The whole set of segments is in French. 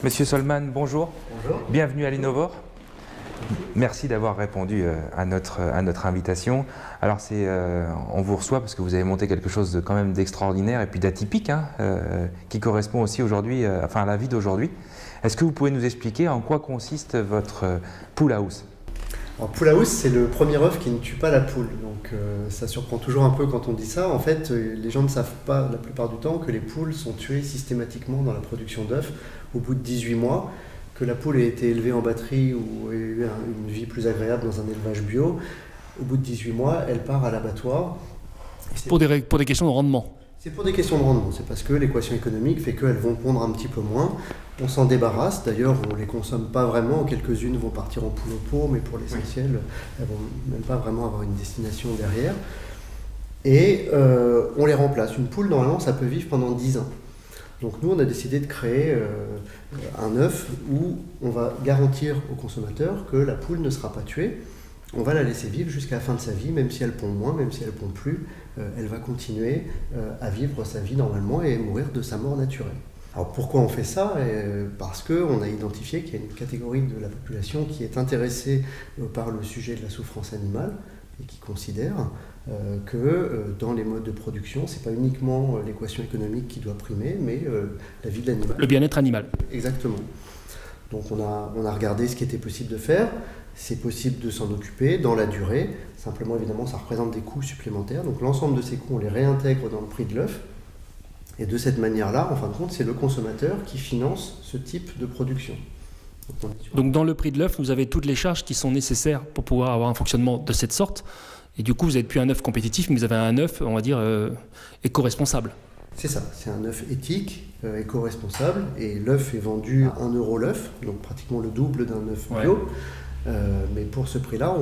Monsieur Solman, bonjour. Bonjour. Bienvenue à l'Innovore. Merci d'avoir répondu à notre invitation. Alors on vous reçoit parce que vous avez monté quelque chose quand même d'extraordinaire et puis d'atypique, qui correspond aussi aujourd'hui, à la vie d'aujourd'hui. Est-ce que vous pouvez nous expliquer en quoi consiste votre pool house? Alors, pool house, c'est le premier œuf qui ne tue pas la poule. Donc ça surprend toujours un peu quand on dit ça. En fait, les gens ne savent pas la plupart du temps que les poules sont tuées systématiquement dans la production d'œufs au bout de 18 mois. Que la poule ait été élevée en batterie ou ait eu une vie plus agréable dans un élevage bio, au bout de 18 mois, elle part à l'abattoir. Pour des questions de rendement. C'est pour des questions de rendement, c'est parce que l'équation économique fait qu'elles vont pondre un petit peu moins. On s'en débarrasse, d'ailleurs on ne les consomme pas vraiment, quelques-unes vont partir en poule au pot, mais pour l'essentiel, elles ne vont même pas vraiment avoir une destination derrière. Et on les remplace. Une poule, normalement, ça peut vivre pendant 10 ans. Donc nous, on a décidé de créer un œuf où on va garantir au consommateur que la poule ne sera pas tuée. On va la laisser vivre jusqu'à la fin de sa vie, même si elle pond moins, même si elle pond plus, elle va continuer à vivre sa vie normalement et mourir de sa mort naturelle. Alors pourquoi on fait ça? Parce qu'on a identifié qu'il y a une catégorie de la population qui est intéressée par le sujet de la souffrance animale et qui considère que dans les modes de production, ce n'est pas uniquement l'équation économique qui doit primer, mais la vie de l'animal. Le bien-être animal. Exactement. Donc on a regardé ce qui était possible de faire. C'est possible de s'en occuper dans la durée. Simplement, évidemment, ça représente des coûts supplémentaires. Donc l'ensemble de ces coûts, on les réintègre dans le prix de l'œuf. Et de cette manière-là, en fin de compte, c'est le consommateur qui finance ce type de production. Donc dans le prix de l'œuf, vous avez toutes les charges qui sont nécessaires pour pouvoir avoir un fonctionnement de cette sorte. Et du coup, vous n'êtes plus un œuf compétitif, mais vous avez un œuf, on va dire, éco-responsable. C'est ça, c'est un œuf éthique, éco-responsable. Et l'œuf est vendu à 1 € l'œuf, donc pratiquement le double d'un œuf bio. Ouais. Mais pour ce prix-là,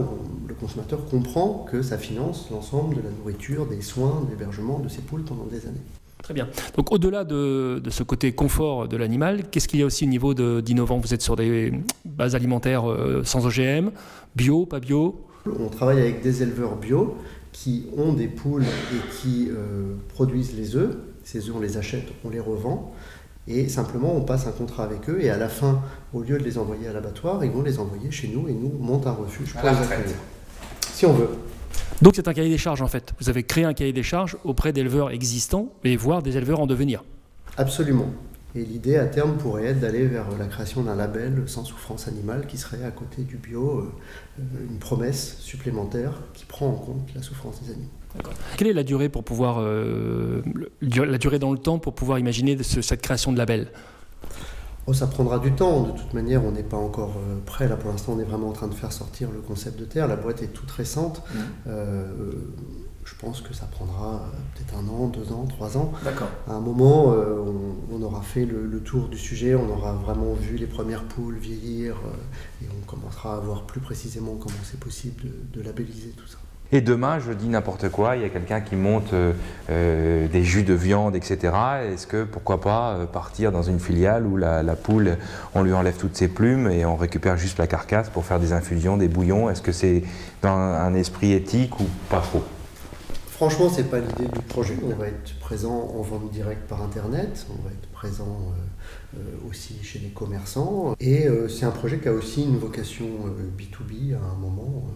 le consommateur comprend que ça finance l'ensemble de la nourriture, des soins, de l'hébergement de ses poules pendant des années. Très bien. Donc au-delà de ce côté confort de l'animal, qu'est-ce qu'il y a aussi au niveau d'innovant? Vous êtes sur des bases alimentaires sans OGM, bio, pas bio? On travaille avec des éleveurs bio qui ont des poules et qui produisent les œufs. Ces œufs, on les achète, on les revend. Et simplement, on passe un contrat avec eux et à la fin, au lieu de les envoyer à l'abattoir, ils vont les envoyer chez nous et nous, on monte un refuge pour les accueillir. Si on veut. Donc c'est un cahier des charges en fait. Vous avez créé un cahier des charges auprès d'éleveurs existants et voire des éleveurs en devenir. Absolument. Et l'idée à terme pourrait être d'aller vers la création d'un label sans souffrance animale qui serait à côté du bio une promesse supplémentaire qui prend en compte la souffrance des animaux. D'accord. Quelle est la durée pour pouvoir la durée dans le temps pour pouvoir imaginer cette création de label? Ça prendra du temps. De toute manière, on n'est pas encore prêt. Là, pour l'instant, on est vraiment en train de faire sortir le concept de terre. La boîte est toute récente. Je pense que ça prendra peut-être 1 an, 2 ans, 3 ans. D'accord. À un moment, on aura fait le tour du sujet, on aura vraiment vu les premières poules vieillir et on commencera à voir plus précisément comment c'est possible de labelliser tout ça. Et demain, je dis n'importe quoi, il y a quelqu'un qui monte des jus de viande, etc. Est-ce que, pourquoi pas, partir dans une filiale où la poule, on lui enlève toutes ses plumes et on récupère juste la carcasse pour faire des infusions, des bouillons? Est-ce que c'est dans un esprit éthique ou pas trop? Franchement, ce n'est pas l'idée du projet. On va être présent en vente directe par Internet, on va être présent aussi chez les commerçants. Et c'est un projet qui a aussi une vocation B2B à un moment.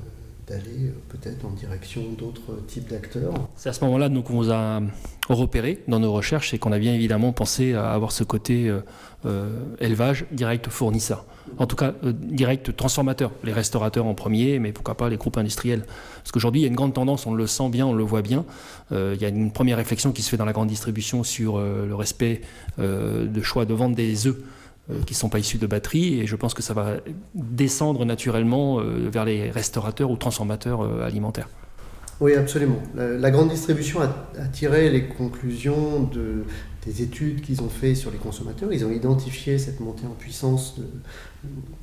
D'aller peut-être en direction d'autres types d'acteurs. C'est à ce moment-là donc, qu'on vous a repéré dans nos recherches et qu'on a bien évidemment pensé à avoir ce côté élevage direct fournisseur. En tout cas, direct transformateur. Les restaurateurs en premier, mais pourquoi pas les groupes industriels. Parce qu'aujourd'hui, il y a une grande tendance, on le sent bien, on le voit bien. Il y a une première réflexion qui se fait dans la grande distribution sur le respect de choix de vente des œufs qui ne sont pas issus de batteries, et je pense que ça va descendre naturellement vers les restaurateurs ou transformateurs alimentaires. Oui, absolument. La grande distribution a tiré les conclusions des études qu'ils ont fait sur les consommateurs. Ils ont identifié cette montée en puissance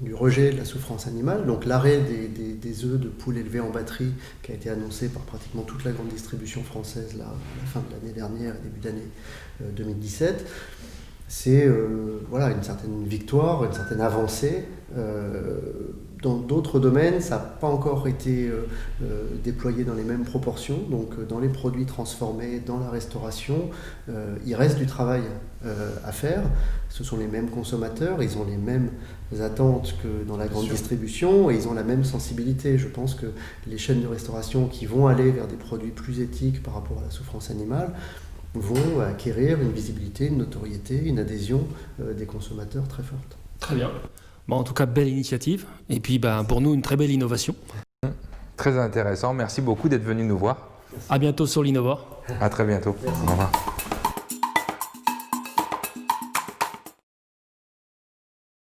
du rejet de la souffrance animale, donc l'arrêt des œufs de poules élevés en batterie qui a été annoncé par pratiquement toute la grande distribution française là, à la fin de l'année dernière et début d'année 2017. C'est une certaine victoire, une certaine avancée Dans d'autres domaines, ça n'a pas encore été déployé dans les mêmes proportions. Donc dans les produits transformés, dans la restauration, il reste du travail à faire. Ce sont les mêmes consommateurs, ils ont les mêmes attentes que dans la grande distribution et ils ont la même sensibilité. Je pense que les chaînes de restauration qui vont aller vers des produits plus éthiques par rapport à la souffrance animale vont acquérir une visibilité, une notoriété, une adhésion des consommateurs très forte. Très bien. Bon, en tout cas, belle initiative. Et puis, pour nous, une très belle innovation. Très intéressant. Merci beaucoup d'être venu nous voir. À bientôt sur l'Innovore. À très bientôt. Merci. Au revoir.